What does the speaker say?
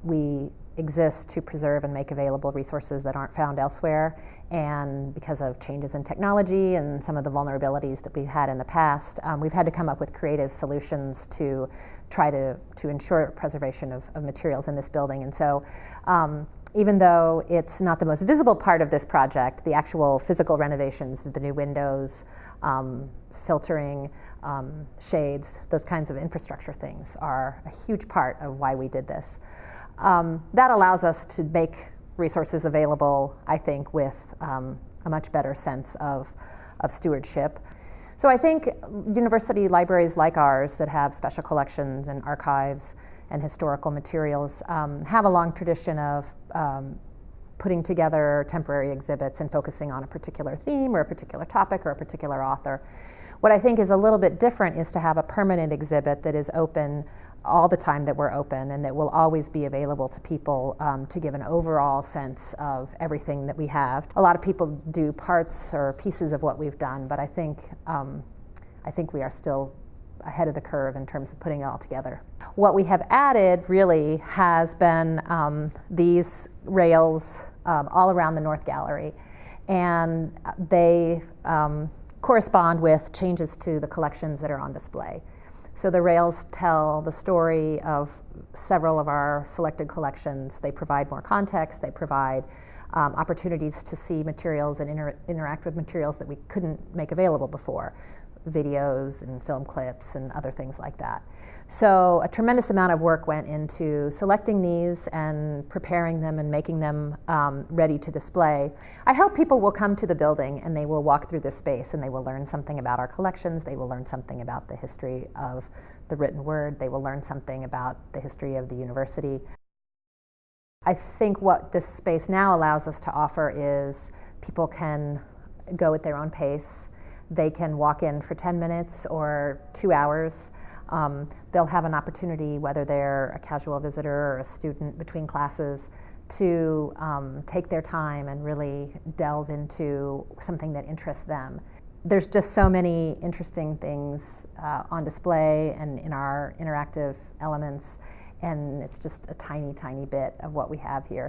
we exist to preserve and make available resources that aren't found elsewhere, and because of changes in technology and some of the vulnerabilities that we've had in the past, we've had to come up with creative solutions to try to ensure preservation of materials in this building. And so even though it's not the most visible part of this project, the actual physical renovations, the new windows, filtering, shades, those kinds of infrastructure things are a huge part of why we did this. That allows us to make resources available, I think, with a much better sense of stewardship. So I think university libraries like ours that have special collections and archives and historical materials have a long tradition of putting together temporary exhibits and focusing on a particular theme or a particular topic or a particular author. What I think is a little bit different is to have a permanent exhibit that is open all the time that we're open and that will always be available to people to give an overall sense of everything that we have. A lot of people do parts or pieces of what we've done, but I think we are still ahead of the curve in terms of putting it all together. What we have added really has been these rails all around the North Gallery, and they correspond with changes to the collections that are on display. So the rails tell the story of several of our selected collections. They provide more context, they provide opportunities to see materials and interact with materials that we couldn't make available before, videos and film clips and other things like that. So a tremendous amount of work went into selecting these and preparing them and making them ready to display. I hope people will come to the building and they will walk through this space and they will learn something about our collections, they will learn something about the history of the written word, they will learn something about the history of the university. I think what this space now allows us to offer is people can go at their own pace. They can walk in for 10 minutes or 2 hours. They'll have an opportunity, whether they're a casual visitor or a student between classes, to take their time and really delve into something that interests them. There's just so many interesting things on display and in our interactive elements, and it's just a tiny, tiny bit of what we have here.